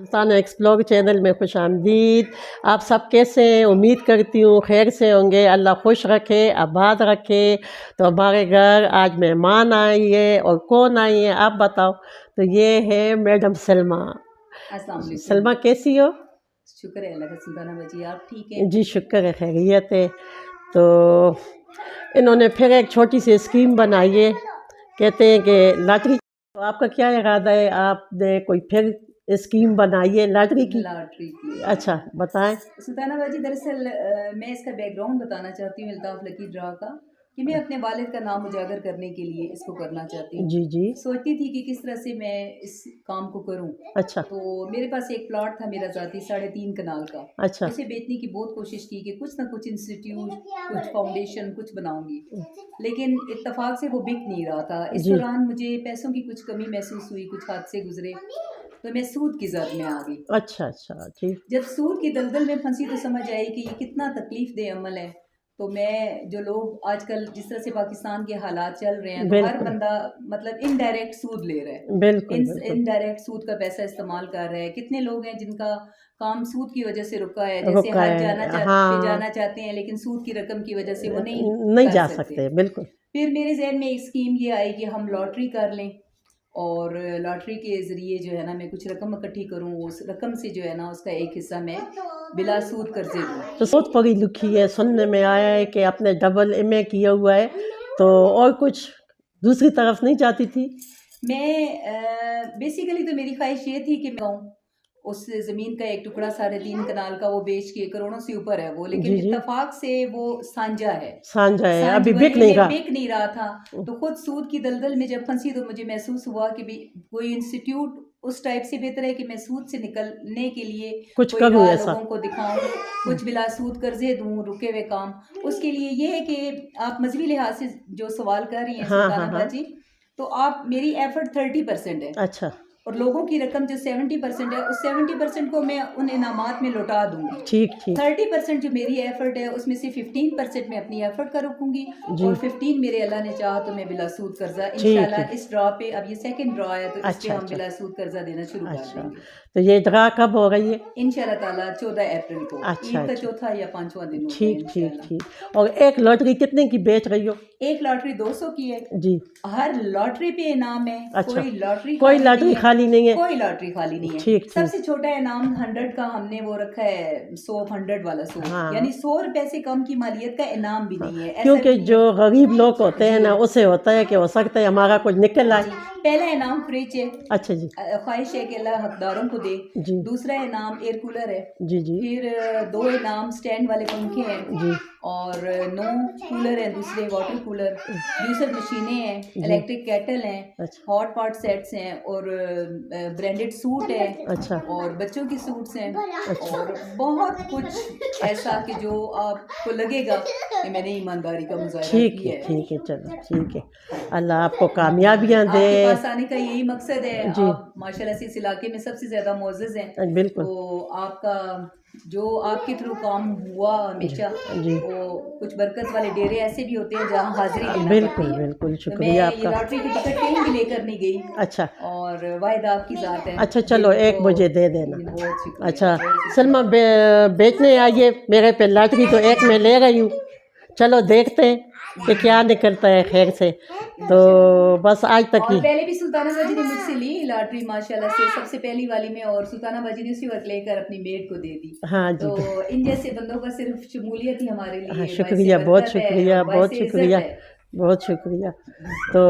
Sultana explore channel में खुश आमदीद। आप सब कैसे हैं? उम्मीद करती हूँ खैर से होंगे। अल्लाह खुश रखे, आबाद रखे। तो हमारे घर आज मेहमान आई है, और कौन आई है आप बताओ? तो ये है मैडम सलमा। अस्सलाम वालेकुम। सलमा कैसी हो? शुक्र है अल्लाह का। सुल्ताना बाजी आप ठीक हैं? जी शुक्र है, खैरियत है। तो इन्होंने फिर एक छोटी सी स्कीम बनाई है, कहते हैं कि लॉटरी। तो आपका क्या इरादा है? आपने कोई फिर स्कीम बनाई है लॉटरी की? लॉटरी की। अच्छा बताएं। सुल्ताना बाजी दरअसल मैं इसका बैकग्राउंड बताना चाहती हूँ अल्ताफ लकी ड्रा का, कि मैं अपने वालिद का नाम उजागर करने के लिए इसको करना चाहती हूँ। जी जी। सोचती थी कि किस तरह से मैं इस काम को करूँ। अच्छा तो मेरे पास एक प्लॉट था मेरा ज़ाती 3.5 कनाल का। अच्छा उसे बेचने की बहुत कोशिश की कि कुछ ना कुछ इंस्टीट्यूट, कुछ फाउंडेशन, कुछ बनाऊंगी, लेकिन इत्तेफाक से वो बिक नहीं रहा था। इस जी। दौरान मुझे पैसों की कुछ कमी महसूस हुई, कुछ हादसे गुजरे, तो मैं सूद की जद में आ गई। अच्छा अच्छा ठीक। जब सूद की दलदल में फंसी तो समझ आई कि ये कितना तकलीफ दे अमल है। तो मैं जो लोग आजकल जिस तरह से पाकिस्तान के हालात चल रहे हैं, तो हर बिल्कुल बंदा मतलब इनडायरेक्ट सूद ले रहा है, बिल्कुल बिल्कुल इनडायरेक्ट सूद का पैसा इस्तेमाल कर रहा है। कितने लोग हैं जिनका काम सूद की वजह से रुका है, जैसे रुका हज है। हाँ जाना चाहते हैं, लेकिन सूद की रकम की वजह से वो नहीं नहीं कर जा सकते। सकते बिल्कुल। फिर मेरे जहन में एक स्कीम ये आई कि हम लॉटरी कर लें, और लॉटरी के ज़रिए जो है ना मैं कुछ रकम इकट्ठी करूँ, उस रकम से जो है ना उसका एक हिस्सा मैं बिला सूद कर्जे दूँ। तो बहुत पढ़ी लिखी है, सुनने में आया है कि आपने डबल MA किया हुआ है, तो और कुछ दूसरी तरफ नहीं जाती थी? मैं बेसिकली तो मेरी ख्वाहिश ये थी कि मैं उस ज़मीन का एक टुकड़ा 3.5 कनाल का वो बेच के, करोड़ों से ऊपर है वो, लेकिन जी जी। इत्तेफाक से वो साझा है, सांझा है, सांझ अभी बिक वली नहीं में रहा। बिक नहीं रहा था। तो खुद सूद की दलदल में जब फंसी तो मुझे महसूस हुआ कि भी कोई इंस्टीट्यूट उस टाइप से बेहतर है कि मैं सूद से निकलने के लिए कुछ कोई करूँ राह ऐसा। लोगों को दिखाऊं, कुछ बिला सूद कर्जे दूं, रुके हुए काम। उसके लिए ये है कि आप मजहबी लिहाज से जो सवाल कर रही हैं हाँ हाँ सुल्ताना हाँ। बाजी, तो आप मेरी एफर्ट 30% है, अच्छा और लोगों की रकम जो 70% है, उस 70% को मैं उन इनामात में लौटा दूंगी। ठीक ठीक 30% जो मेरी एफर्ट है उसमें से 15% मैं अपनी एफर्ट का रखूंगी, जी। और 15 मेरे अल्लाह ने चाहा तो मैं बिला सूद कर्जा ठीक इंशाल्लाह ठीक। इस ड्रॉ पे, अब ये सेकंड ड्रॉ है तो इस पे अच्छा हम अच्छा बिला सूद कर्जा देना शुरू कर अच्छा। देंगे तो ये ड्रा कब हो रही है? इंशाल्लाह ताला 14 अप्रैल को। अच्छा ईद का अच्छा चौथा या 5वां दिन होता है ठीक ठीक इंशाल्लाह। ठीक। और एक लॉटरी कितने की बेच रही हो? एक लॉटरी 200 की है, जी। हर लॉटरी पे इनाम है, अच्छा कोई लॉटरी कोई लॉटरी खाली नहीं है? कोई लॉटरी खाली नहीं है। ठीक ठीक। सबसे छोटा इनाम 100 का हमने वो रखा है, 100 वाला 100, हाँ यानी 100 रुपए से कम की मालियत का इनाम भी नहीं है। ऐसा क्योंकि नहीं है। जो गरीब लोग होते हैं ना, उसे होता है कि हो सकता है हमारा कुछ निकल आए। पहला इनाम फ्रिज है, अच्छा जी। ख्वाहिश है कि अल्लाह हकदारों को दे। जी दूसरा इनाम एयर कूलर है। जी जी फिर 2 इनाम स्टैंड वाले पंखे हैं, जी और 9 कूलर हैं, दूसरे वाटर कूलर, जूसर मशीनें हैं, जी। इलेक्ट्रिक केटल हैं, अच्छा हॉट पॉट सेट्स हैं, और ब्रांडेड सूट है, अच्छा और बच्चों की सूट्स हैं, अच्छा। और बहुत कुछ ऐसा कि जो आपको लगेगा कि मैंने ईमानदारी का मुजाहरा ठीक किया है है। ठीक है, चलो ठीक है। अल्लाह आपको कामयाबियाँ दे। आपके पास आने का यही मकसद है। जी। आप माशाल्लाह से इस इलाके में सबसे ज्यादा मोअज़्ज़ज़ हैं, बिल्कुल तो आपका जो आपके थ्रू काम हुआ हमेशा, जी वो कुछ बरकत वाले डेरे ऐसे भी होते हैं जहाँ हाजिरी देना बिल्कुल पड़ती है। बिल्कुल, तो मैं शुक्रिया ये आपका। लॉटरी की टिकट कहीं भी लेकर नहीं गई, अच्छा और वाहिद आपकी ज़ात है। अच्छा चलो दिल एक को मुझे दे देना। बहुत शुक्रिया, अच्छा बहुत शुक्रिया। सलमा बेचने आइए मेरे पे लॉटरी, तो एक मैं ले रही हूँ, चलो देखते हैं कि क्या निकलता है खैर से। तो बस आज तक और ही। पहले भी सुल्ताना बाजी ने मुझसे ली लॉटरी माशाल्लाह से, सबसे पहली वाली में, और सुल्ताना बाजी ने उसी वक्त लेकर अपनी मेड को दे दी। हाँ जी तो इन जैसे बंदों का सिर्फ शमूलियत ही हमारे लिए हाँ बाइसे शुक्रिया, बहुत बरकत है शुक्रिया और बहुत बाइसे शुक्रिया इज्जत है। बहुत शुक्रिया। तो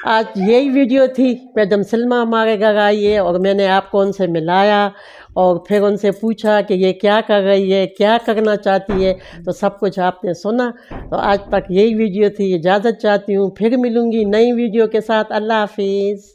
आज यही वीडियो थी। मैडम सलमा हमारे घर आई है, और मैंने आपको उनसे मिलाया, और फिर उनसे पूछा कि ये क्या कर रही है, क्या करना चाहती है, तो सब कुछ आपने सुना। तो आज तक यही वीडियो थी। इजाज़त चाहती हूँ, फिर मिलूँगी नई वीडियो के साथ। अल्लाह हाफिज़।